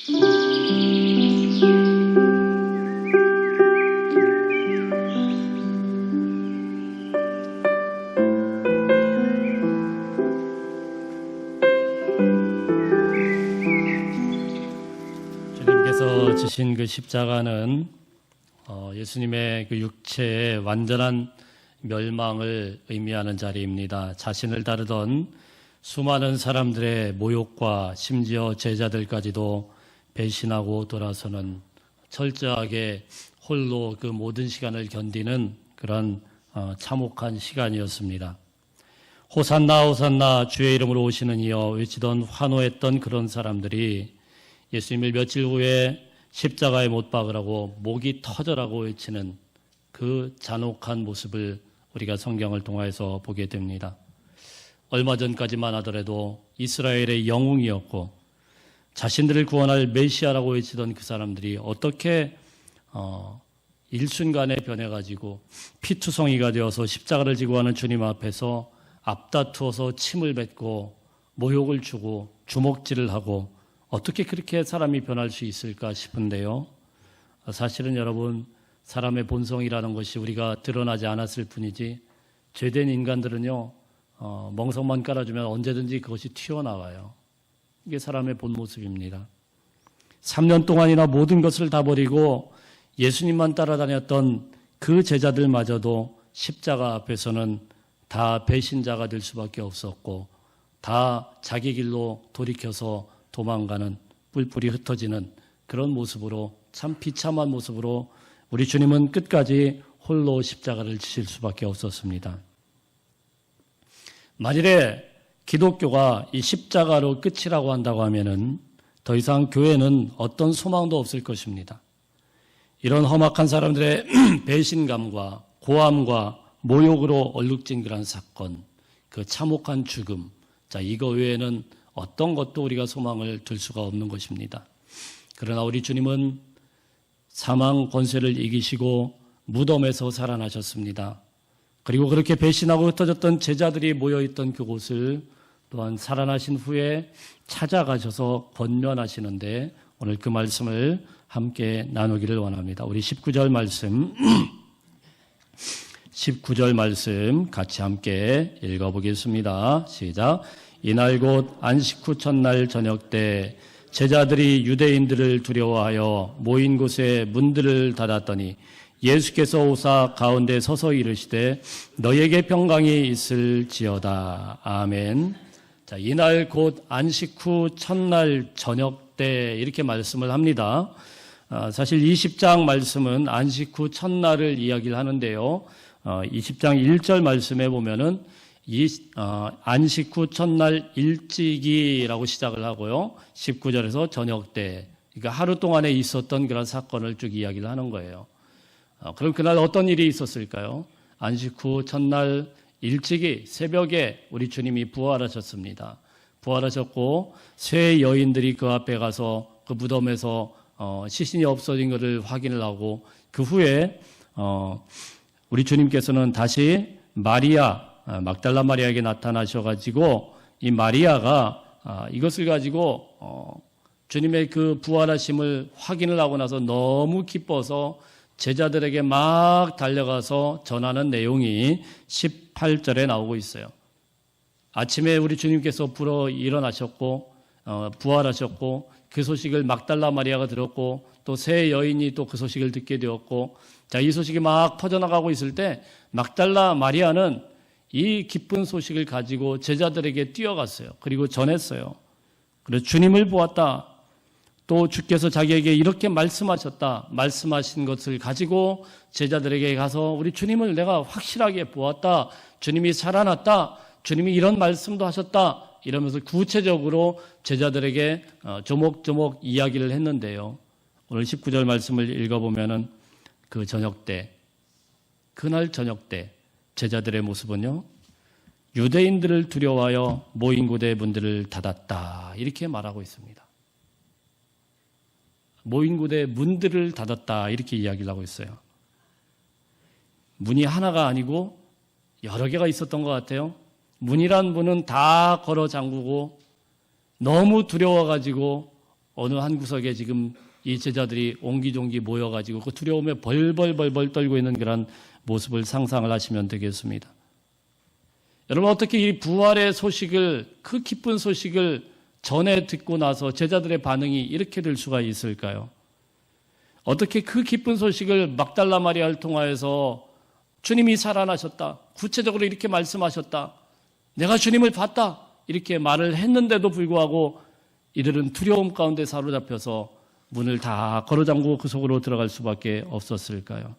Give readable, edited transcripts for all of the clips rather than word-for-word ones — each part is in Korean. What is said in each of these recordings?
주님께서 지신 그 십자가는 예수님의 그 육체의 완전한 멸망을 의미하는 자리입니다. 자신을 따르던 수많은 사람들의 모욕과 심지어 제자들까지도 배신하고 돌아서는 철저하게 홀로 그 모든 시간을 견디는 그런 참혹한 시간이었습니다. 호산나 호산나 주의 이름으로 오시는 이여 외치던 환호했던 그런 사람들이 예수님을 며칠 후에 십자가에 못 박으라고 목이 터져라고 외치는 그 잔혹한 모습을 우리가 성경을 통해서 보게 됩니다. 얼마 전까지만 하더라도 이스라엘의 영웅이었고 자신들을 구원할 메시아라고 외치던 그 사람들이 어떻게 일순간에 변해가지고 피투성이가 되어서 십자가를 지고 가는 주님 앞에서 앞다투어서 침을 뱉고 모욕을 주고 주먹질을 하고 어떻게 그렇게 사람이 변할 수 있을까 싶은데요. 사실은 여러분, 사람의 본성이라는 것이 우리가 드러나지 않았을 뿐이지 죄된 인간들은요, 멍석만 깔아주면 언제든지 그것이 튀어나와요. 이게 사람의 본 모습입니다. 3년 동안이나 모든 것을 다 버리고 예수님만 따라다녔던 그 제자들마저도 십자가 앞에서는 다 배신자가 될 수밖에 없었고 다 자기 길로 돌이켜서 도망가는, 뿔뿔이 흩어지는 그런 모습으로, 참 비참한 모습으로 우리 주님은 끝까지 홀로 십자가를 지실 수밖에 없었습니다. 만일에 기독교가 이 십자가로 끝이라고 한다고 하면은 더 이상 교회는 어떤 소망도 없을 것입니다. 이런 험악한 사람들의 배신감과 고함과 모욕으로 얼룩진 그런 사건, 그 참혹한 죽음, 이거 외에는 어떤 것도 우리가 소망을 둘 수가 없는 것입니다. 그러나 우리 주님은 사망 권세를 이기시고 무덤에서 살아나셨습니다. 그리고 그렇게 배신하고 흩어졌던 제자들이 모여있던 그곳을 또한 살아나신 후에 찾아가셔서 권면하시는데 오늘 그 말씀을 함께 나누기를 원합니다. 우리 19절 말씀 19절 말씀 같이 함께 읽어보겠습니다. 시작. 이날 곧 안식 후 첫날 저녁 때 제자들이 유대인들을 두려워하여 모인 곳에 문들을 닫았더니 예수께서 오사 가운데 서서 이르시되 너희에게 평강이 있을지어다. 아멘. 자, 이날 곧 안식 후 첫날 저녁 때 이렇게 말씀을 합니다. 사실 20장 말씀은 안식 후 첫날을 이야기를 하는데요. 20장 1절 말씀에 보면은 안식 후 첫날 일찍이라고 시작을 하고요. 19절에서 저녁 때, 그러니까 하루 동안에 있었던 그런 사건을 쭉 이야기를 하는 거예요. 그럼 그날 어떤 일이 있었을까요? 안식 후 첫날 일찍이 새벽에 우리 주님이 부활하셨습니다. 부활하셨고 세 여인들이 그 앞에 가서 그 무덤에서 시신이 없어진 것을 확인을 하고 그 후에 우리 주님께서는 다시 막달라 마리아에게 나타나셔가지고 이 마리아가 이것을 가지고 주님의 그 부활하심을 확인을 하고 나서 너무 기뻐서 제자들에게 막 달려가서 전하는 내용이 18절에 나오고 있어요. 아침에 우리 주님께서 일어나셨고 부활하셨고 그 소식을 막달라 마리아가 들었고 또 세 여인이 또 그 소식을 듣게 되었고 자, 이 소식이 막 퍼져나가고 있을 때 막달라 마리아는 이 기쁜 소식을 가지고 제자들에게 뛰어갔어요. 그리고 전했어요. 그래서 주님을 보았다. 또 주께서 자기에게 이렇게 말씀하셨다. 말씀하신 것을 가지고 제자들에게 가서 우리 주님을 내가 확실하게 보았다. 주님이 살아났다. 주님이 이런 말씀도 하셨다. 이러면서 구체적으로 제자들에게 조목조목 이야기를 했는데요. 오늘 19절 말씀을 읽어보면은 그 저녁 때, 그날 저녁 때 제자들의 모습은요, 유대인들을 두려워하여 모인 곳의 문들을 닫았다. 이렇게 말하고 있습니다. 모인 곳의 문들을 닫았다. 이렇게 이야기를 하고 있어요. 문이 하나가 아니고 여러 개가 있었던 것 같아요. 문이란 문은 다 걸어 잠그고 너무 두려워가지고 어느 한 구석에 지금 이 제자들이 옹기종기 모여가지고 그 두려움에 벌벌 떨고 있는 그런 모습을 상상을 하시면 되겠습니다. 여러분, 어떻게 이 부활의 소식을, 그 기쁜 소식을 전에 듣고 나서 제자들의 반응이 이렇게 될 수가 있을까요? 어떻게 그 기쁜 소식을 막달라 마리아를 통하여서 주님이 살아나셨다, 구체적으로 이렇게 말씀하셨다, 내가 주님을 봤다, 이렇게 말을 했는데도 불구하고 이들은 두려움 가운데 사로잡혀서 문을 다 걸어잠그고 그 속으로 들어갈 수밖에 없었을까요?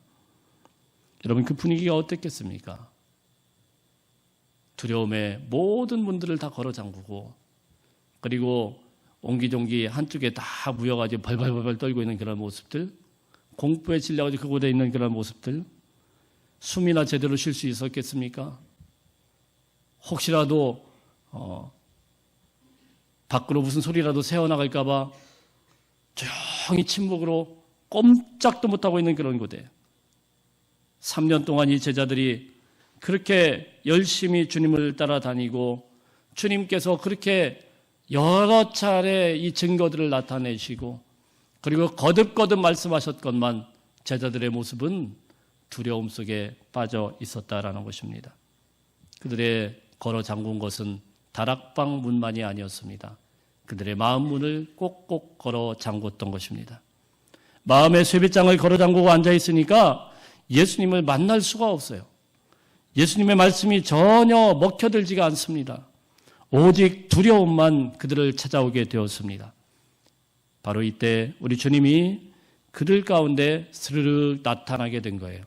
여러분, 그 분위기가 어땠겠습니까? 두려움에 모든 문들을 다 걸어잠그고, 그리고 옹기종기 한쪽에 다 모여가지고 벌벌 떨고 있는 그런 모습들, 공포에 질려가지고 그곳에 있는 그런 모습들, 숨이나 제대로 쉴 수 있었겠습니까? 혹시라도 밖으로 무슨 소리라도 새어나갈까 봐 조용히 침묵으로 꼼짝도 못하고 있는 그런 곳에 3년 동안 이 제자들이 그렇게 열심히 주님을 따라다니고 주님께서 그렇게 여러 차례 이 증거들을 나타내시고 그리고 거듭거듭 말씀하셨건만 제자들의 모습은 두려움 속에 빠져 있었다라는 것입니다. 그들의 걸어 잠근 것은 다락방 문만이 아니었습니다. 그들의 마음 문을 꼭꼭 걸어 잠궜던 것입니다. 마음의 쇠빗장을 걸어 잠그고 앉아 있으니까 예수님을 만날 수가 없어요. 예수님의 말씀이 전혀 먹혀들지가 않습니다. 오직 두려움만 그들을 찾아오게 되었습니다. 바로 이때 우리 주님이 그들 가운데 스르륵 나타나게 된 거예요.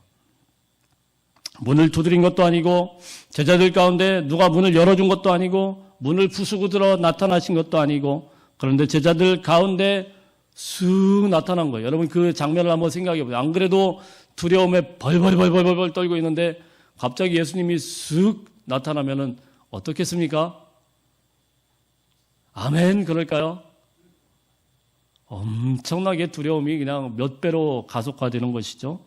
문을 두드린 것도 아니고 제자들 가운데 누가 문을 열어준 것도 아니고 문을 부수고 들어 나타나신 것도 아니고, 그런데 제자들 가운데 쑥 나타난 거예요. 여러분, 그 장면을 한번 생각해 보세요. 안 그래도 두려움에 벌벌 떨고 있는데 갑자기 예수님이 쑥 나타나면은 어떻겠습니까? 아멘, 그럴까요? 엄청나게 두려움이 그냥 몇 배로 가속화되는 것이죠.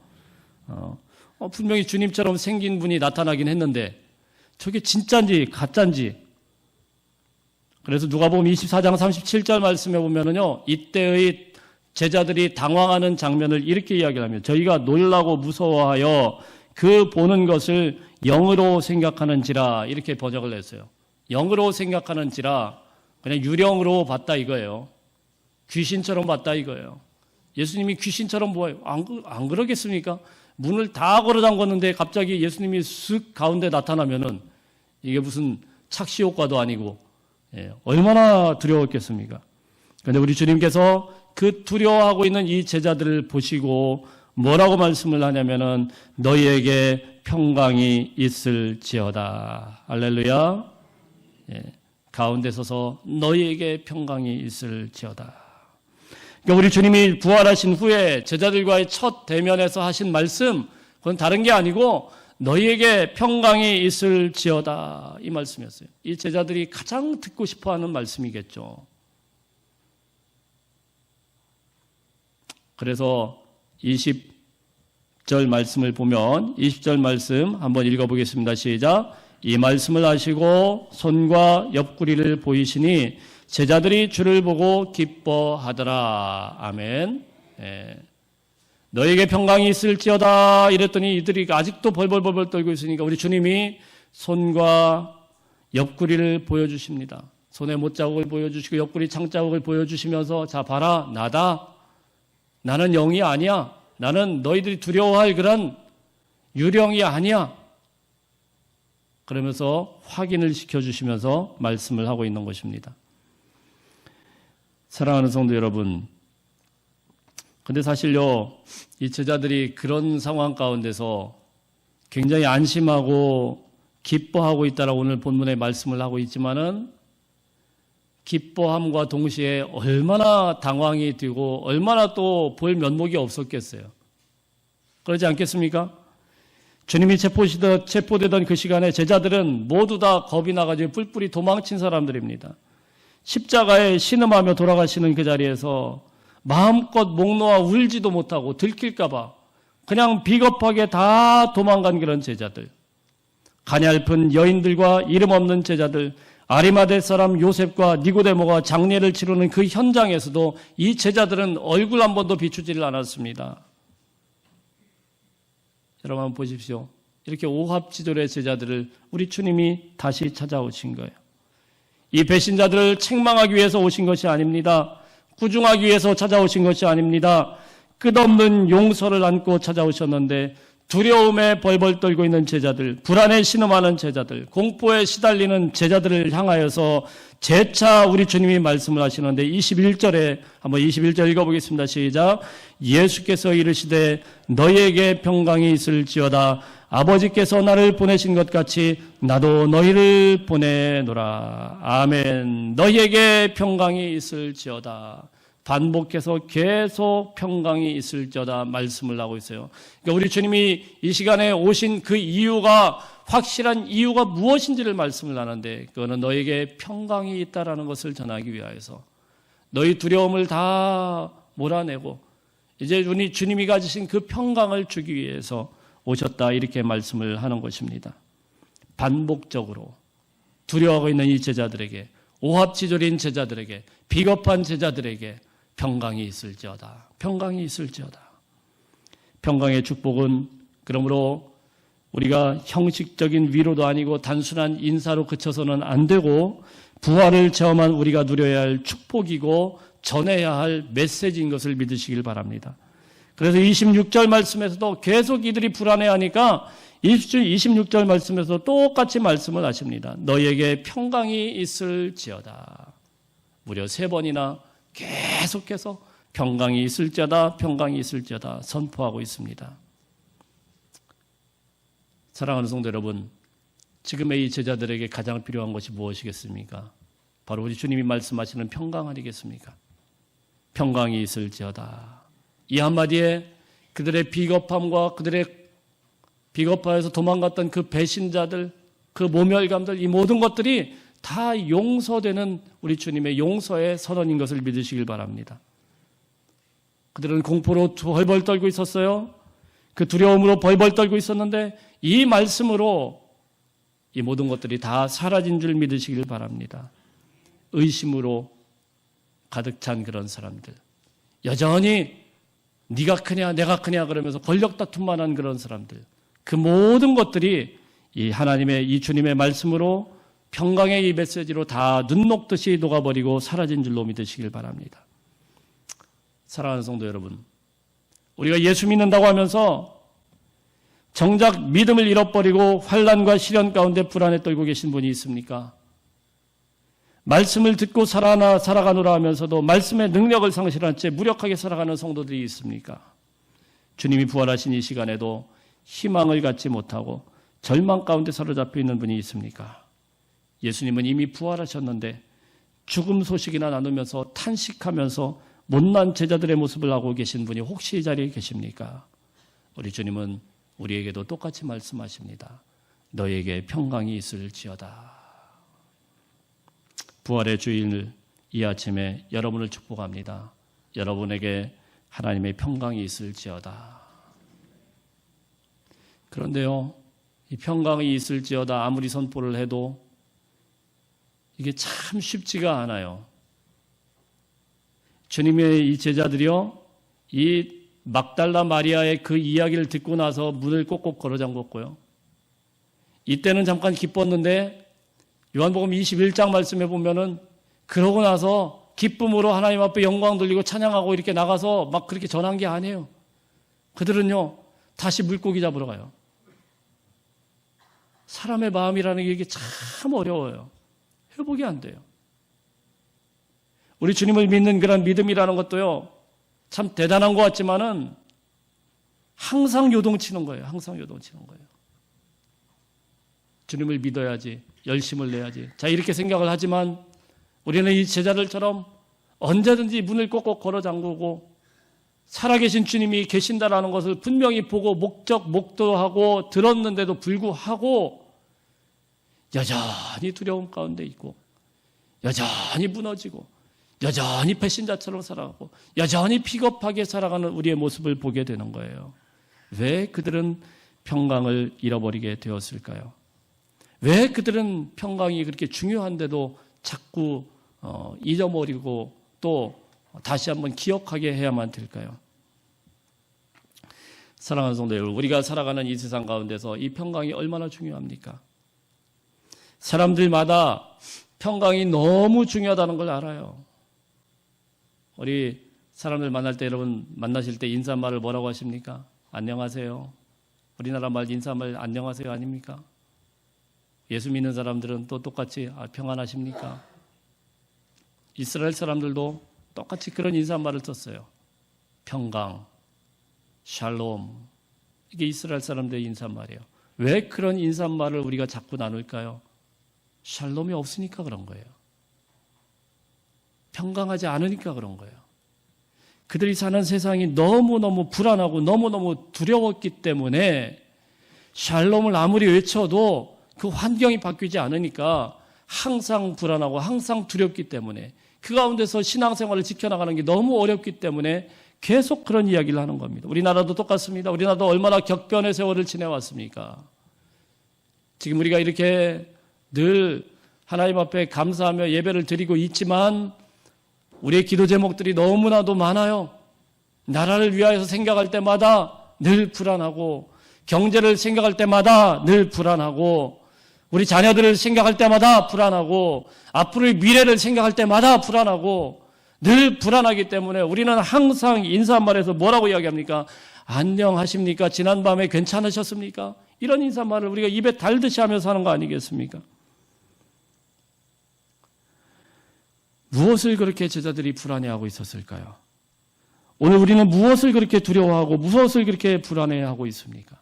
분명히 주님처럼 생긴 분이 나타나긴 했는데 저게 진짜인지 가짜인지. 그래서 누가복음 24장 37절 말씀에 보면은요, 이때의 제자들이 당황하는 장면을 이렇게 이야기를 하며 저희가 놀라고 무서워하여 그 보는 것을 영으로 생각하는지라, 이렇게 번역을 했어요. 영으로 생각하는지라, 그냥 유령으로 봤다 이거예요. 귀신처럼 봤다 이거예요. 예수님이 귀신처럼 보여요. 안 그러겠습니까? 문을 다 걸어 잠궜는데 갑자기 예수님이 쓱 가운데 나타나면은 이게 무슨 착시 효과도 아니고, 얼마나 두려웠겠습니까? 그런데 우리 주님께서 그 두려워하고 있는 이 제자들을 보시고 뭐라고 말씀을 하냐면은 너희에게 평강이 있을지어다. 할렐루야. 가운데 서서 너희에게 평강이 있을지어다. 그러니까 우리 주님이 부활하신 후에 제자들과의 첫 대면에서 하신 말씀, 그건 다른 게 아니고 너희에게 평강이 있을지어다, 이 말씀이었어요. 이 제자들이 가장 듣고 싶어하는 말씀이겠죠. 그래서 20절 말씀을 보면 20절 말씀 한번 읽어보겠습니다. 시작. 이 말씀을 하시고 손과 옆구리를 보이시니 제자들이 주를 보고 기뻐하더라. 아멘. 너에게 평강이 있을지어다 이랬더니 이들이 아직도 벌벌 떨고 있으니까 우리 주님이 손과 옆구리를 보여주십니다. 손에 못자국을 보여주시고 옆구리 창자국을 보여주시면서 자 봐라, 나다. 나는 영이 아니야. 나는 너희들이 두려워할 그런 유령이 아니야. 그러면서 확인을 시켜주시면서 말씀을 하고 있는 것입니다. 사랑하는 성도 여러분, 근데 사실요, 이 제자들이 그런 상황 가운데서 굉장히 안심하고 기뻐하고 있다라고 오늘 본문에 말씀을 하고 있지만은 기뻐함과 동시에 얼마나 당황이 되고 얼마나 또 볼 면목이 없었겠어요. 그러지 않겠습니까? 주님이 체포되던 그 시간에 제자들은 모두 다 겁이 나가지고 뿔뿔이 도망친 사람들입니다. 십자가에 신음하며 돌아가시는 그 자리에서 마음껏 목 놓아 울지도 못하고 들킬까 봐 그냥 비겁하게 다 도망간 그런 제자들, 가냘픈 여인들과 이름 없는 제자들, 아리마대 사람 요셉과 니고데모가 장례를 치르는 그 현장에서도 이 제자들은 얼굴 한 번도 비추지를 않았습니다. 여러분 한번 보십시오. 이렇게 오합지졸의 제자들을 우리 주님이 다시 찾아오신 거예요. 이 배신자들을 책망하기 위해서 오신 것이 아닙니다. 구중하기 위해서 찾아오신 것이 아닙니다. 끝없는 용서를 안고 찾아오셨는데 두려움에 벌벌 떨고 있는 제자들, 불안에 신음하는 제자들, 공포에 시달리는 제자들을 향하여서 재차 우리 주님이 말씀을 하시는데 21절에 한번 21절 읽어보겠습니다. 시작. 예수께서 이르시되 너희에게 평강이 있을지어다. 아버지께서 나를 보내신 것 같이 나도 너희를 보내노라. 아멘. 너희에게 평강이 있을지어다. 반복해서 계속 평강이 있을지어다 말씀을 하고 있어요. 그러니까 우리 주님이 이 시간에 오신 그 이유가, 확실한 이유가 무엇인지를 말씀을 하는데, 그거는 너에게 평강이 있다라는 것을 전하기 위하여서 너희 두려움을 다 몰아내고 이제 우리 주님이 가지신 그 평강을 주기 위해서 오셨다, 이렇게 말씀을 하는 것입니다. 반복적으로 두려워하고 있는 이 제자들에게, 오합지졸인 제자들에게, 비겁한 제자들에게 평강이 있을지어다. 평강이 있을지어다. 평강의 축복은 그러므로 우리가 형식적인 위로도 아니고 단순한 인사로 그쳐서는 안 되고 부활을 체험한 우리가 누려야 할 축복이고 전해야 할 메시지인 것을 믿으시길 바랍니다. 그래서 26절 말씀에서도 계속 이들이 불안해하니까 26절 말씀에서 똑같이 말씀을 하십니다. 너희에게 평강이 있을지어다. 무려 3번이나 계속해서 평강이 있을지어다, 평강이 있을지어다 선포하고 있습니다. 사랑하는 성도 여러분, 지금의 이 제자들에게 가장 필요한 것이 무엇이겠습니까? 바로 우리 주님이 말씀하시는 평강 아니겠습니까? 평강이 있을지어다. 이 한마디에 그들의 비겁함과 그들의 비겁하여서 도망갔던 그 배신자들, 그 모멸감들, 이 모든 것들이 다 용서되는 우리 주님의 용서의 선언인 것을 믿으시길 바랍니다. 그들은 공포로 벌벌 떨고 있었어요. 그 두려움으로 벌벌 떨고 있었는데 이 말씀으로 이 모든 것들이 다 사라진 줄 믿으시길 바랍니다. 의심으로 가득 찬 그런 사람들, 여전히 네가 크냐 내가 크냐 그러면서 권력 다툼만 한 그런 사람들, 그 모든 것들이 이 하나님의, 이 주님의 말씀으로 평강의 이 메시지로 다 눈 녹듯이 녹아버리고 사라진 줄로 믿으시길 바랍니다. 사랑하는 성도 여러분, 우리가 예수 믿는다고 하면서 정작 믿음을 잃어버리고 환난과 시련 가운데 불안에 떨고 계신 분이 있습니까? 말씀을 듣고 살아가노라 하면서도 말씀의 능력을 상실한 채 무력하게 살아가는 성도들이 있습니까? 주님이 부활하신 이 시간에도 희망을 갖지 못하고 절망 가운데 사로잡혀 있는 분이 있습니까? 예수님은 이미 부활하셨는데 죽음 소식이나 나누면서 탄식하면서 못난 제자들의 모습을 하고 계신 분이 혹시 이 자리에 계십니까? 우리 주님은 우리에게도 똑같이 말씀하십니다. 너에게 평강이 있을지어다. 부활의 주일 이 아침에 여러분을 축복합니다. 여러분에게 하나님의 평강이 있을지어다. 그런데요, 이 평강이 있을지어다 아무리 선포를 해도 이게 참 쉽지가 않아요. 주님의 이 제자들이요, 이 막달라 마리아의 그 이야기를 듣고 나서 문을 꼭꼭 걸어 잠궜고요. 이때는 잠깐 기뻤는데 요한복음 21장 말씀에 보면은 그러고 나서 기쁨으로 하나님 앞에 영광 돌리고 찬양하고 이렇게 나가서 막 그렇게 전한 게 아니에요. 그들은요, 다시 물고기 잡으러 가요. 사람의 마음이라는 게 이게 참 어려워요. 회복이 안 돼요. 우리 주님을 믿는 그런 믿음이라는 것도요, 참 대단한 것 같지만은 항상 요동치는 거예요. 항상 요동치는 거예요. 주님을 믿어야지, 열심을 내야지. 자, 이렇게 생각을 하지만 우리는 이 제자들처럼 언제든지 문을 꼭꼭 걸어 잠그고 살아계신 주님이 계신다라는 것을 분명히 보고 목도하고 들었는데도 불구하고 여전히 두려움 가운데 있고 여전히 무너지고 여전히 배신자처럼 살아가고 여전히 비겁하게 살아가는 우리의 모습을 보게 되는 거예요. 왜 그들은 평강을 잃어버리게 되었을까요? 왜 그들은 평강이 그렇게 중요한데도 자꾸 잊어버리고 또 다시 한번 기억하게 해야만 될까요? 사랑하는 성도 여러분, 우리가 살아가는 이 세상 가운데서 이 평강이 얼마나 중요합니까? 사람들마다 평강이 너무 중요하다는 걸 알아요. 우리 사람들 만날 때 여러분 만나실 때 인사말을 뭐라고 하십니까? 안녕하세요. 우리나라 말 인사말 안녕하세요 아닙니까? 예수 믿는 사람들은 또 똑같이 평안하십니까? 이스라엘 사람들도 똑같이 그런 인사말을 썼어요. 평강, 샬롬. 이게 이스라엘 사람들의 인사말이에요. 왜 그런 인사말을 우리가 자꾸 나눌까요? 샬롬이 없으니까 그런 거예요. 평강하지 않으니까 그런 거예요. 그들이 사는 세상이 너무너무 불안하고 너무너무 두려웠기 때문에 샬롬을 아무리 외쳐도 그 환경이 바뀌지 않으니까 항상 불안하고 항상 두렵기 때문에 그 가운데서 신앙생활을 지켜나가는 게 너무 어렵기 때문에 계속 그런 이야기를 하는 겁니다. 우리나라도 똑같습니다. 우리나라도 얼마나 격변의 세월을 지내왔습니까? 지금 우리가 이렇게 늘 하나님 앞에 감사하며 예배를 드리고 있지만 우리의 기도 제목들이 너무나도 많아요. 나라를 위하여서 생각할 때마다 늘 불안하고 경제를 생각할 때마다 늘 불안하고 우리 자녀들을 생각할 때마다 불안하고 앞으로의 미래를 생각할 때마다 불안하고 늘 불안하기 때문에 우리는 항상 인사말에서 뭐라고 이야기합니까? 안녕하십니까? 지난밤에 괜찮으셨습니까? 이런 인사말을 우리가 입에 달듯이 하면서 하는 거 아니겠습니까? 무엇을 그렇게 제자들이 불안해하고 있었을까요? 오늘 우리는 무엇을 그렇게 두려워하고 무엇을 그렇게 불안해하고 있습니까?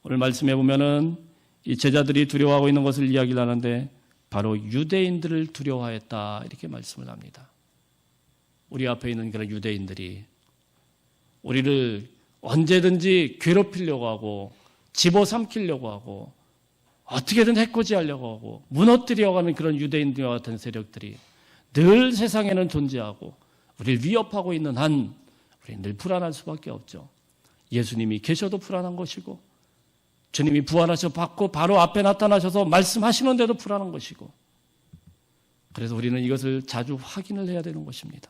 오늘 말씀해 보면은 이 제자들이 두려워하고 있는 것을 이야기를 하는데 바로 유대인들을 두려워했다 이렇게 말씀을 합니다. 우리 앞에 있는 그런 유대인들이 우리를 언제든지 괴롭히려고 하고 집어삼키려고 하고 어떻게든 해코지하려고 하고 무너뜨리려고 하는 그런 유대인들과 같은 세력들이 늘 세상에는 존재하고 우리를 위협하고 있는 한 우리는 늘 불안할 수밖에 없죠. 예수님이 계셔도 불안한 것이고 주님이 부활하셔 받고 바로 앞에 나타나셔서 말씀하시는데도 불안한 것이고 그래서 우리는 이것을 자주 확인을 해야 되는 것입니다.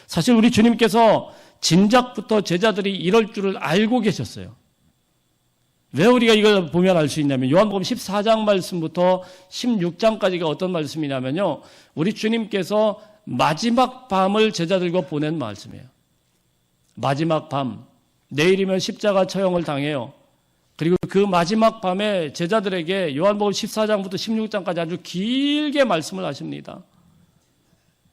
사실 우리 주님께서 진작부터 제자들이 이럴 줄을 알고 계셨어요. 왜 우리가 이걸 보면 알 수 있냐면 요한복음 14장 말씀부터 16장까지가 어떤 말씀이냐면요. 우리 주님께서 마지막 밤을 제자들과 보낸 말씀이에요. 마지막 밤, 내일이면 십자가 처형을 당해요. 그리고 그 마지막 밤에 제자들에게 요한복음 14장부터 16장까지 아주 길게 말씀을 하십니다.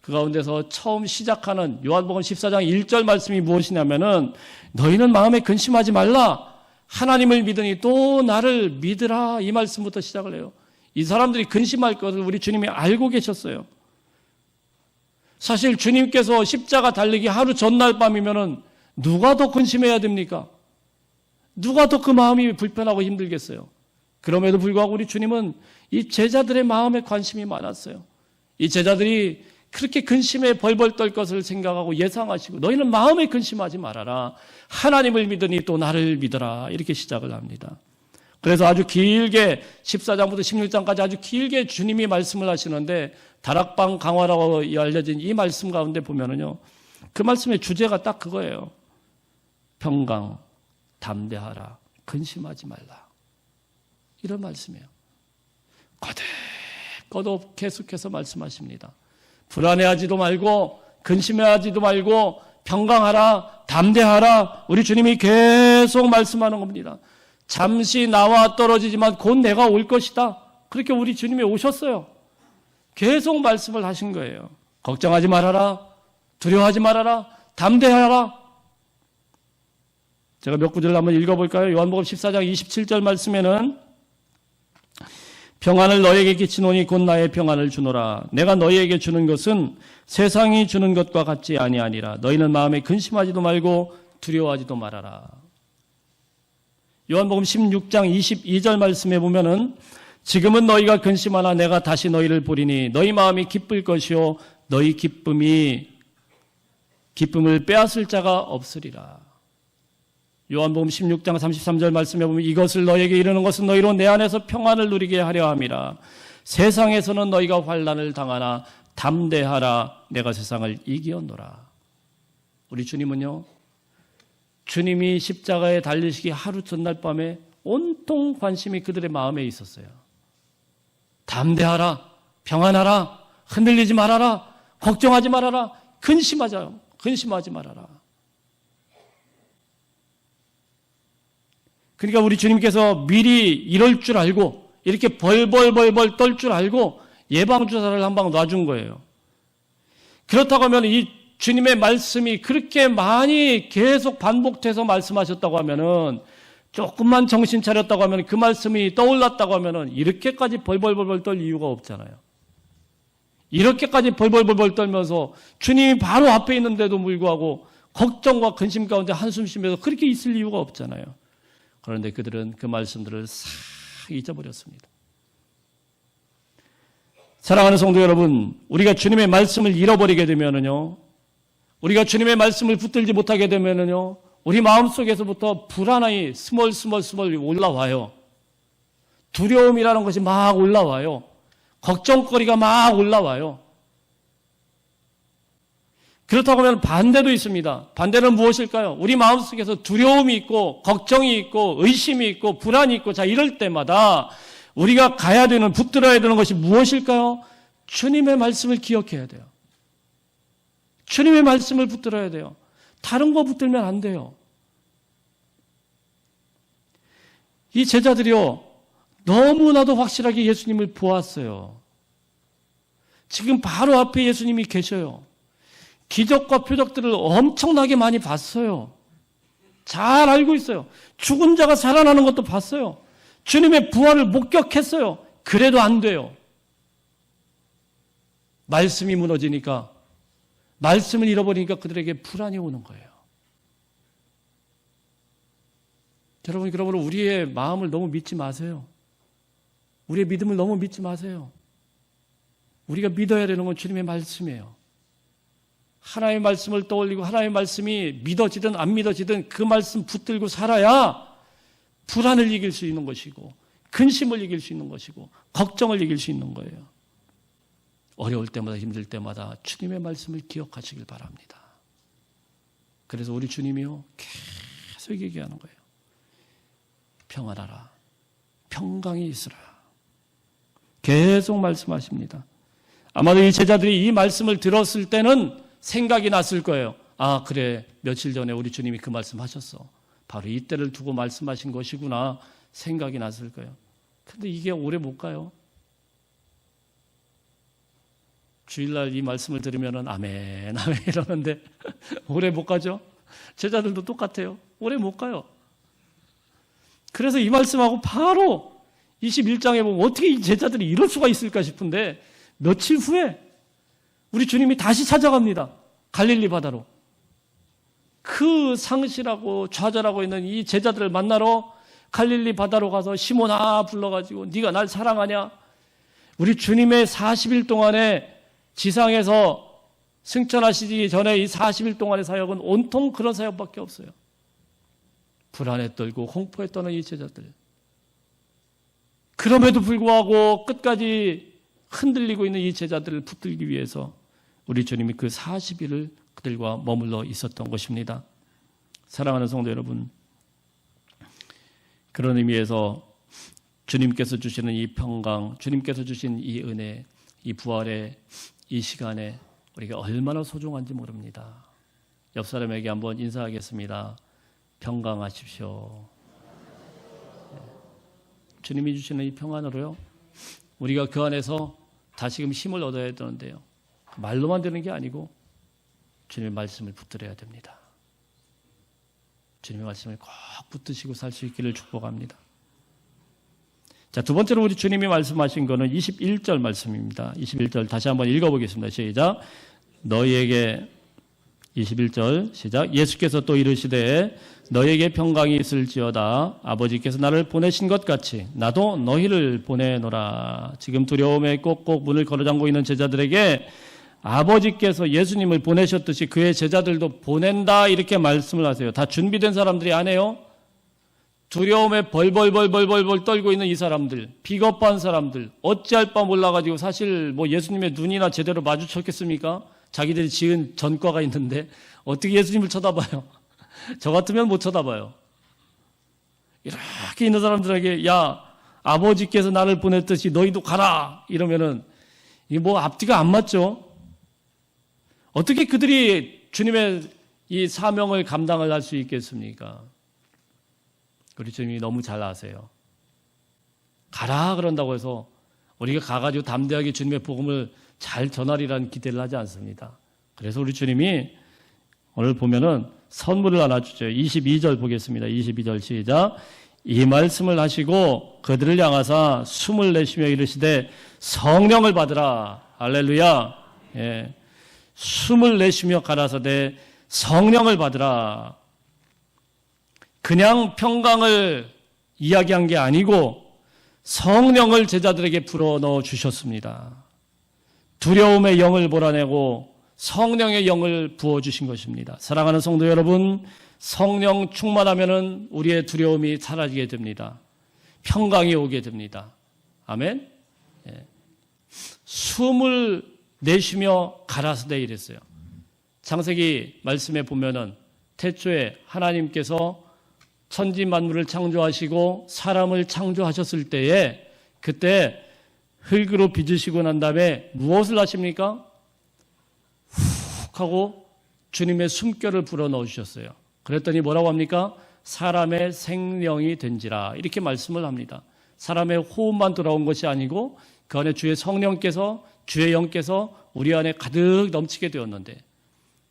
그 가운데서 처음 시작하는 요한복음 14장 1절 말씀이 무엇이냐면은 너희는 마음에 근심하지 말라. 하나님을 믿으니 또 나를 믿으라. 이 말씀부터 시작을 해요. 이 사람들이 근심할 것을 우리 주님이 알고 계셨어요. 사실 주님께서 십자가 달리기 하루 전날 밤이면은 누가 더 근심해야 됩니까? 누가 더 그 마음이 불편하고 힘들겠어요? 그럼에도 불구하고 우리 주님은 이 제자들의 마음에 관심이 많았어요. 이 제자들이 그렇게 근심에 벌벌 떨 것을 생각하고 예상하시고 너희는 마음에 근심하지 말아라. 하나님을 믿으니 또 나를 믿어라. 이렇게 시작을 합니다. 그래서 아주 길게 14장부터 16장까지 아주 길게 주님이 말씀을 하시는데 다락방 강화라고 알려진 이 말씀 가운데 보면은요. 그 말씀의 주제가 딱 그거예요. 평강, 담대하라, 근심하지 말라. 이런 말씀이에요. 거듭 계속해서 말씀하십니다. 불안해하지도 말고 근심해하지도 말고 평강하라, 담대하라. 우리 주님이 계속 말씀하는 겁니다. 잠시 나와 떨어지지만 곧 내가 올 것이다. 그렇게 우리 주님이 오셨어요. 계속 말씀을 하신 거예요. 걱정하지 말아라, 두려워하지 말아라, 담대하라. 제가 몇 구절을 한번 읽어볼까요? 요한복음 14장 27절 말씀에는 평안을 너에게 끼치노니 곧 나의 평안을 주노라. 내가 너희에게 주는 것은 세상이 주는 것과 같지 아니하니라. 너희는 마음에 근심하지도 말고 두려워하지도 말아라. 요한복음 16장 22절 말씀에 보면은 지금은 너희가 근심하나 내가 다시 너희를 보리니 너희 마음이 기쁠 것이요 너희 기쁨을 빼앗을 자가 없으리라. 요한복음 16장 33절 말씀에 보면 이것을 너에게 이르는 것은 너희로 내 안에서 평안을 누리게 하려 함이라. 세상에서는 너희가 환난을 당하나 담대하라. 내가 세상을 이기었노라. 우리 주님은요, 주님이 십자가에 달리시기 하루 전날 밤에 온통 관심이 그들의 마음에 있었어요. 담대하라. 평안하라. 흔들리지 말아라. 걱정하지 말아라. 근심하지 말아라. 그러니까 우리 주님께서 미리 이럴 줄 알고 이렇게 벌벌 떨 줄 알고 예방주사를 한 방 놔준 거예요. 그렇다고 하면 이 주님의 말씀이 그렇게 많이 계속 반복돼서 말씀하셨다고 하면은 조금만 정신 차렸다고 하면 그 말씀이 떠올랐다고 하면은 이렇게까지 벌벌 떨 이유가 없잖아요. 이렇게까지 벌벌 떨면서 주님이 바로 앞에 있는데도 불구하고 걱정과 근심 가운데 한숨 쉬면서 그렇게 있을 이유가 없잖아요. 그런데 그들은 그 말씀들을 싹 잊어버렸습니다. 사랑하는 성도 여러분, 우리가 주님의 말씀을 잃어버리게 되면은요, 우리가 주님의 말씀을 붙들지 못하게 되면은요, 우리 마음속에서부터 불안함이 스멀 올라와요. 두려움이라는 것이 막 올라와요. 걱정거리가 막 올라와요. 그렇다고 하면 반대도 있습니다. 반대는 무엇일까요? 우리 마음속에서 두려움이 있고 걱정이 있고 의심이 있고 불안이 있고 자 이럴 때마다 우리가 가야 되는 붙들어야 되는 것이 무엇일까요? 주님의 말씀을 기억해야 돼요. 주님의 말씀을 붙들어야 돼요. 다른 거 붙들면 안 돼요. 이 제자들이요, 너무나도 확실하게 예수님을 보았어요. 지금 바로 앞에 예수님이 계셔요. 기적과 표적들을 엄청나게 많이 봤어요. 잘 알고 있어요. 죽은 자가 살아나는 것도 봤어요. 주님의 부활을 목격했어요. 그래도 안 돼요. 말씀이 무너지니까, 말씀을 잃어버리니까 그들에게 불안이 오는 거예요. 여러분, 그러므로 우리의 마음을 너무 믿지 마세요. 우리의 믿음을 너무 믿지 마세요. 우리가 믿어야 되는 건 주님의 말씀이에요. 하나님의 말씀을 떠올리고 하나님의 말씀이 믿어지든 안 믿어지든 그 말씀 붙들고 살아야 불안을 이길 수 있는 것이고 근심을 이길 수 있는 것이고 걱정을 이길 수 있는 거예요. 어려울 때마다 힘들 때마다 주님의 말씀을 기억하시길 바랍니다. 그래서 우리 주님이요 계속 얘기하는 거예요. 평안하라. 평강이 있으라. 계속 말씀하십니다. 아마도 이 제자들이 이 말씀을 들었을 때는 생각이 났을 거예요. 아, 그래. 며칠 전에 우리 주님이 그 말씀 하셨어. 바로 이때를 두고 말씀하신 것이구나. 생각이 났을 거예요. 근데 이게 오래 못 가요. 주일날 이 말씀을 들으면 아멘 이러는데 오래 못 가죠. 제자들도 똑같아요. 오래 못 가요. 그래서 이 말씀하고 바로 21장에 보면 어떻게 이 제자들이 이럴 수가 있을까 싶은데 며칠 후에 우리 주님이 다시 찾아갑니다. 갈릴리 바다로. 그 상실하고 좌절하고 있는 이 제자들을 만나러 갈릴리 바다로 가서 시몬아 불러가지고 네가 날 사랑하냐? 우리 주님의 40일 동안에 지상에서 승천하시기 전에 이 40일 동안의 사역은 온통 그런 사역밖에 없어요. 불안에 떨고 공포에 떠는 이 제자들. 그럼에도 불구하고 끝까지 흔들리고 있는 이 제자들을 붙들기 위해서 우리 주님이 그 40일을 그들과 머물러 있었던 것입니다. 사랑하는 성도 여러분, 그런 의미에서 주님께서 주시는 이 평강, 주님께서 주신 이 은혜, 이 부활의 이 시간에 우리가 얼마나 소중한지 모릅니다. 옆 사람에게 한번 인사하겠습니다. 평강하십시오. 주님이 주시는 이 평안으로요, 우리가 그 안에서 다시금 힘을 얻어야 되는데요. 말로만 되는 게 아니고 주님의 말씀을 붙들어야 됩니다. 주님의 말씀을 꼭 붙드시고 살 수 있기를 축복합니다. 자, 두 번째로 우리 주님이 말씀하신 거는 21절 말씀입니다. 21절 다시 한번 읽어보겠습니다. 시작. 너희에게 21절 시작. 예수께서 또 이르시되 너희에게 평강이 있을지어다. 아버지께서 나를 보내신 것 같이 나도 너희를 보내노라. 지금 두려움에 꼭꼭 문을 걸어잠고 있는 제자들에게 아버지께서 예수님을 보내셨듯이 그의 제자들도 보낸다 이렇게 말씀을 하세요. 다 준비된 사람들이 아니에요. 두려움에 벌벌 떨고 있는 이 사람들, 비겁한 사람들, 어찌할 바 몰라가지고 사실 뭐 예수님의 눈이나 제대로 마주쳤겠습니까? 자기들이 지은 전과가 있는데 어떻게 예수님을 쳐다봐요? 저 같으면 못 쳐다봐요. 이렇게 있는 사람들에게 야, 아버지께서 나를 보냈듯이 너희도 가라 이러면은 이게 뭐 앞뒤가 안 맞죠? 어떻게 그들이 주님의 이 사명을 감당을 할 수 있겠습니까? 우리 주님이 너무 잘 아세요. 가라 그런다고 해서 우리가 가가지고 담대하게 주님의 복음을 잘 전하리라는 기대를 하지 않습니다. 그래서 우리 주님이 오늘 보면은 선물을 하나 주죠. 22절 보겠습니다. 22절 시작. 이 말씀을 하시고 그들을 향하사 숨을 내쉬며 이르시되 성령을 받으라. 할렐루야. 예. 숨을 내쉬며 가라사대 성령을 받으라. 그냥 평강을 이야기한 게 아니고 성령을 제자들에게 불어넣어 주셨습니다. 두려움의 영을 몰아내고 성령의 영을 부어주신 것입니다. 사랑하는 성도 여러분, 성령 충만하면은 우리의 두려움이 사라지게 됩니다. 평강이 오게 됩니다. 아멘. 예. 숨을 내쉬며 가라사대 이랬어요. 창세기 말씀에 보면은 태초에 하나님께서 천지 만물을 창조하시고 사람을 창조하셨을 때에 그때 흙으로 빚으시고 난 다음에 무엇을 하십니까? 훅 하고 주님의 숨결을 불어넣어 주셨어요. 그랬더니 뭐라고 합니까? 사람의 생명이 된지라 이렇게 말씀을 합니다. 사람의 호흡만 돌아온 것이 아니고 그 안에 주의 성령께서 주의 영께서 우리 안에 가득 넘치게 되었는데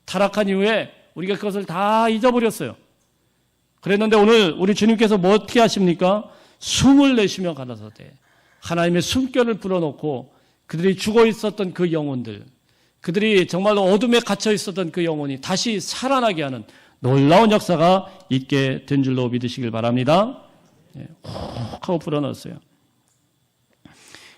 타락한 이후에 우리가 그것을 다 잊어버렸어요. 그랬는데 오늘 우리 주님께서 뭐 어떻게 하십니까? 숨을 내쉬며 가라사대 하나님의 숨결을 불어넣고 그들이 죽어 있었던 그 영혼들, 그들이 정말로 어둠에 갇혀 있었던 그 영혼이 다시 살아나게 하는 놀라운 역사가 있게 된 줄로 믿으시길 바랍니다. 훅 하고 불어넣었어요.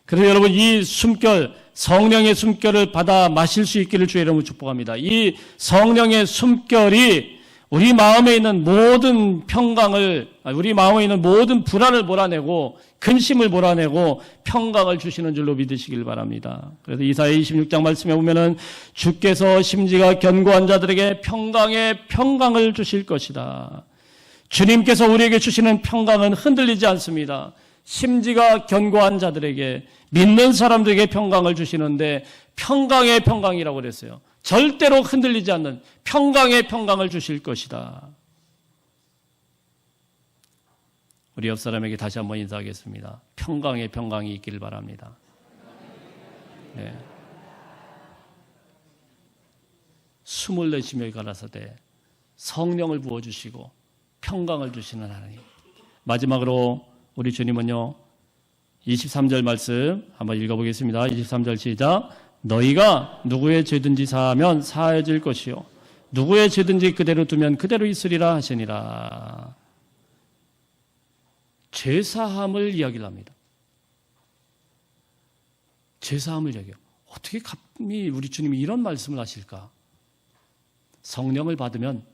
그래서 여러분 이 숨결, 성령의 숨결을 받아 마실 수 있기를 주의 이름으로 축복합니다. 이 성령의 숨결이 우리 마음에 있는 모든 평강을, 우리 마음에 있는 모든 불안을 몰아내고 근심을 몰아내고 평강을 주시는 줄로 믿으시길 바랍니다. 그래서 이사야 26장 말씀에 보면은 주께서 심지가 견고한 자들에게 평강의 평강을 주실 것이다. 주님께서 우리에게 주시는 평강은 흔들리지 않습니다. 심지가 견고한 자들에게, 믿는 사람들에게 평강을 주시는데 평강의 평강이라고 그랬어요. 절대로 흔들리지 않는 평강의 평강을 주실 것이다. 우리 옆 사람에게 다시 한번 인사하겠습니다. 평강의 평강이 있기를 바랍니다. 네. 숨을 내쉬며 가라사대 성령을 부어주시고 평강을 주시는 하나님. 마지막으로 우리 주님은요 23절 말씀 한번 읽어보겠습니다. 23절 시작. 너희가 누구의 죄든지 사하면 사해질 것이요 누구의 죄든지 그대로 두면 그대로 있으리라 하시니라. 죄사함을 이야기를 합니다. 죄사함을 이야기해요. 어떻게 감히 우리 주님이 이런 말씀을 하실까? 성령을 받으면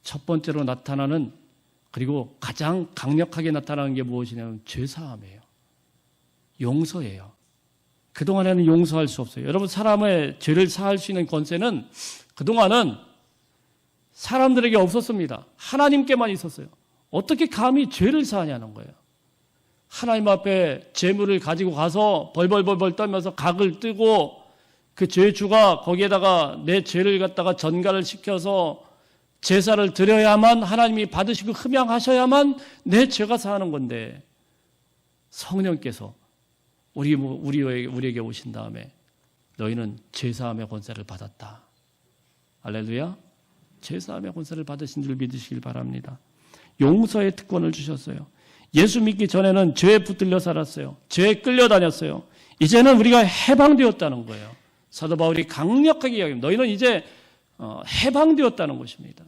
첫 번째로 나타나는, 그리고 가장 강력하게 나타나는 게 무엇이냐면 죄사함이에요. 용서예요. 그동안에는 용서할 수 없어요. 여러분, 사람의 죄를 사할 수 있는 권세는 그동안은 사람들에게 없었습니다. 하나님께만 있었어요. 어떻게 감히 죄를 사하냐는 거예요. 하나님 앞에 재물을 가지고 가서 벌벌 떨면서 각을 뜨고 그 죄주가 거기에다가 내 죄를 갖다가 전가를 시켜서 제사를 드려야만 하나님이 받으시고 흠양하셔야만 내 죄가 사하는 건데, 성령께서 우리에게 오신 다음에 너희는 죄사함의 권세를 받았다. 할렐루야. 죄사함의 권세를 받으신 줄 믿으시길 바랍니다. 용서의 특권을 주셨어요. 예수 믿기 전에는 죄에 붙들려 살았어요. 죄에 끌려다녔어요. 이제는 우리가 해방되었다는 거예요. 사도 바울이 강력하게 이야기합니다. 너희는 이제 해방되었다는 것입니다.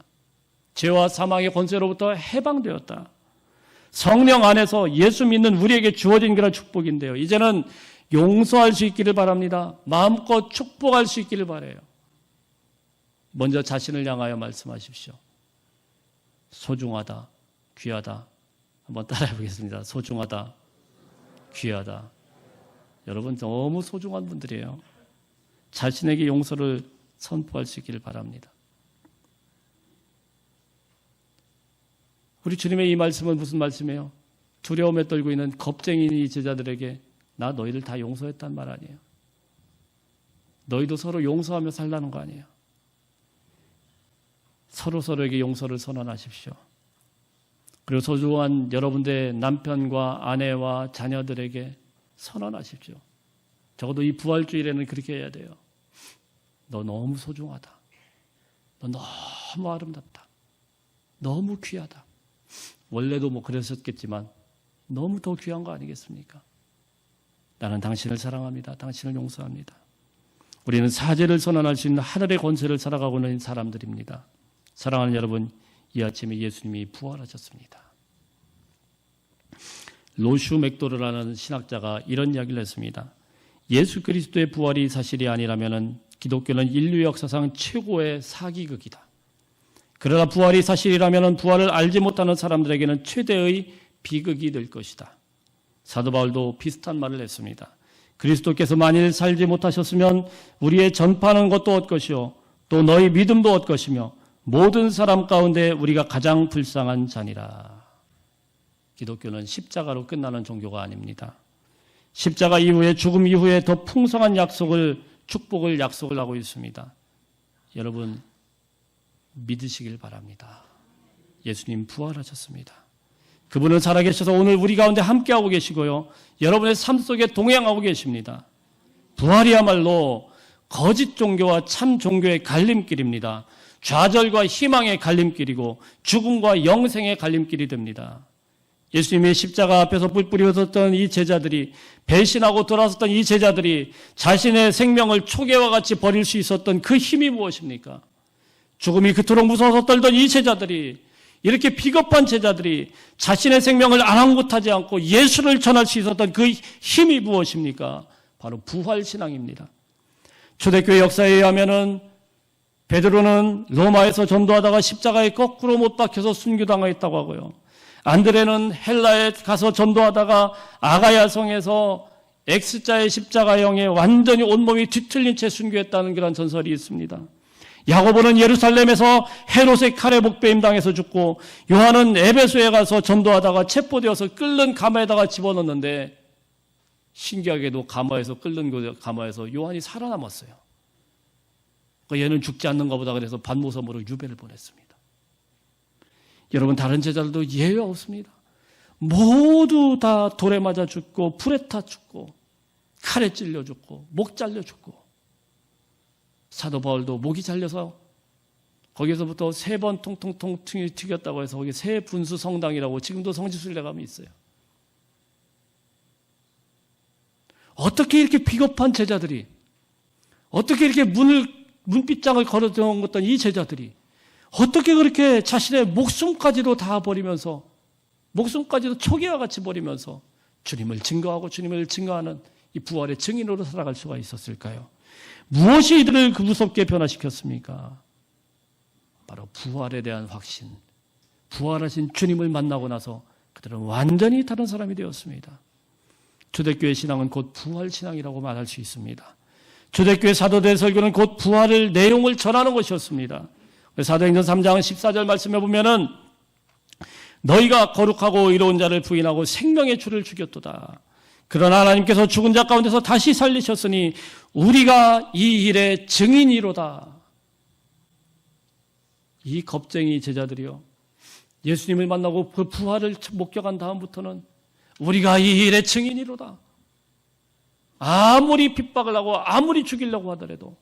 죄와 사망의 권세로부터 해방되었다. 성령 안에서 예수 믿는 우리에게 주어진 그런 축복인데요. 이제는 용서할 수 있기를 바랍니다. 마음껏 축복할 수 있기를 바라요. 먼저 자신을 향하여 말씀하십시오. 소중하다, 귀하다. 한번 따라해 보겠습니다. 소중하다, 귀하다. 여러분 너무 소중한 분들이에요. 자신에게 용서를 선포할 수 있기를 바랍니다. 우리 주님의 이 말씀은 무슨 말씀이에요? 두려움에 떨고 있는 겁쟁이 제자들에게 나 너희를 다 용서했단 말 아니에요. 너희도 서로 용서하며 살라는 거 아니에요. 서로에게 용서를 선언하십시오. 그리고 소중한 여러분들의 남편과 아내와 자녀들에게 선언하십시오. 적어도 이 부활주일에는 그렇게 해야 돼요. 너 너무 소중하다. 너 너무 아름답다. 너무 귀하다. 원래도 뭐 그랬었겠지만 너무 더 귀한 거 아니겠습니까? 나는 당신을 사랑합니다. 당신을 용서합니다. 우리는 사죄를 선언할 수 있는 하늘의 권세를 살아가고 있는 사람들입니다. 사랑하는 여러분, 이 아침에 예수님이 부활하셨습니다. 로슈 맥도르라는 신학자가 이런 이야기를 했습니다. 예수 그리스도의 부활이 사실이 아니라면 기독교는 인류 역사상 최고의 사기극이다. 그러나 부활이 사실이라면 부활을 알지 못하는 사람들에게는 최대의 비극이 될 것이다. 사도 바울도 비슷한 말을 했습니다. 그리스도께서 만일 살지 못하셨으면 우리의 전파하는 것도 헛것이요 또 너희 믿음도 헛것이며 모든 사람 가운데 우리가 가장 불쌍한 자니라. 기독교는 십자가로 끝나는 종교가 아닙니다. 십자가 이후에 죽음 이후에 더 풍성한 축복을 약속을 하고 있습니다. 여러분 믿으시길 바랍니다. 예수님 부활하셨습니다. 그분은 살아계셔서 오늘 우리 가운데 함께하고 계시고요. 여러분의 삶 속에 동행하고 계십니다. 부활이야말로 거짓 종교와 참 종교의 갈림길입니다. 좌절과 희망의 갈림길이고 죽음과 영생의 갈림길이 됩니다. 예수님의 십자가 앞에서 뿔뿔이 흩었던 이 제자들이, 배신하고 돌아섰던 이 제자들이 자신의 생명을 초계와 같이 버릴 수 있었던 그 힘이 무엇입니까? 죽음이 그토록 무서워서 떨던 이 제자들이, 이렇게 비겁한 제자들이 자신의 생명을 아랑곳하지 않고 예수를 전할 수 있었던 그 힘이 무엇입니까? 바로 부활신앙입니다. 초대교회 역사에 의하면은 베드로는 로마에서 전도하다가 십자가에 거꾸로 못 박혀서 순교당했다고 하고요. 안드레는 헬라에 가서 전도하다가 아가야 성에서 X자의 십자가형에 완전히 온몸이 뒤틀린 채 순교했다는 그런 전설이 있습니다. 야고보는 예루살렘에서 헤롯의 칼에 목베임 당해서 죽고, 요한은 에베소에 가서 전도하다가 체포되어서 끓는 가마에다가 집어넣는데 신기하게도 끓는 가마에서 요한이 살아남았어요. 얘는 죽지 않는 것보다 그래서 반모섬으로 유배를 보냈습니다. 여러분 다른 제자들도 예외 없습니다. 모두 다 돌에 맞아 죽고 불에 타 죽고 칼에 찔려 죽고 목 잘려 죽고, 사도 바울도 목이 잘려서 거기서부터 3번 통통통 튀겼다고 해서 거기 새 분수 성당이라고 지금도 성지순례감이 있어요. 어떻게 이렇게 비겁한 제자들이, 어떻게 이렇게 문빗장을 걸어놓은 이 제자들이 어떻게 그렇게 자신의 목숨까지도 다 버리면서, 목숨까지도 초기와 같이 버리면서 주님을 증거하고 주님을 증거하는 이 부활의 증인으로 살아갈 수가 있었을까요? 무엇이 이들을 그 무섭게 변화시켰습니까? 바로 부활에 대한 확신, 부활하신 주님을 만나고 나서 그들은 완전히 다른 사람이 되었습니다. 초대교회 신앙은 곧 부활신앙이라고 말할 수 있습니다. 초대교회 사도들 설교는 곧 부활의 내용을 전하는 것이었습니다. 사도행전 3장 14절 말씀에 보면은 너희가 거룩하고 의로운 자를 부인하고 생명의 주를 죽였도다. 그러나 하나님께서 죽은 자 가운데서 다시 살리셨으니 우리가 이 일의 증인이로다. 이 겁쟁이 제자들이요, 예수님을 만나고 그 부활을 목격한 다음부터는 우리가 이 일의 증인이로다. 아무리 핍박을 하고 아무리 죽이려고 하더라도,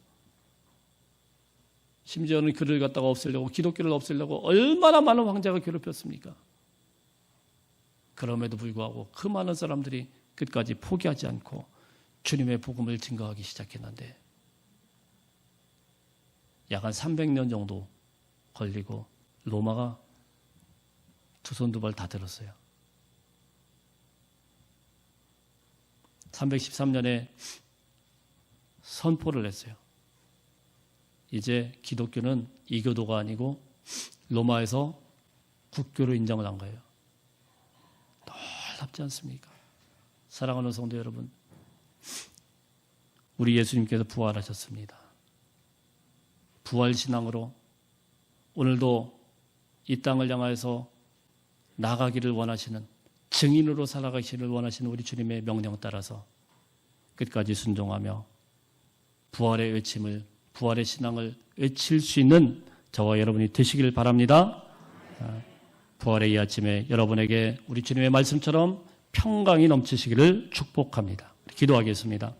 심지어는 그를 갖다가 없애려고, 기독교를 없애려고 얼마나 많은 황제가 괴롭혔습니까? 그럼에도 불구하고 그 많은 사람들이 끝까지 포기하지 않고 주님의 복음을 증거하기 시작했는데, 약 한 300년 정도 걸리고 로마가 두 손 두 발 다 들었어요. 313년에 선포를 했어요. 이제 기독교는 이교도가 아니고 로마에서 국교로 인정을 한 거예요. 놀랍지 않습니까? 사랑하는 성도 여러분, 우리 예수님께서 부활하셨습니다. 부활신앙으로 오늘도 이 땅을 향해서 나가기를 원하시는, 증인으로 살아가시기를 원하시는 우리 주님의 명령 따라서 끝까지 순종하며 부활의 외침을, 부활의 신앙을 외칠 수 있는 저와 여러분이 되시길 바랍니다. 부활의 이 아침에 여러분에게 우리 주님의 말씀처럼 평강이 넘치시기를 축복합니다. 기도하겠습니다.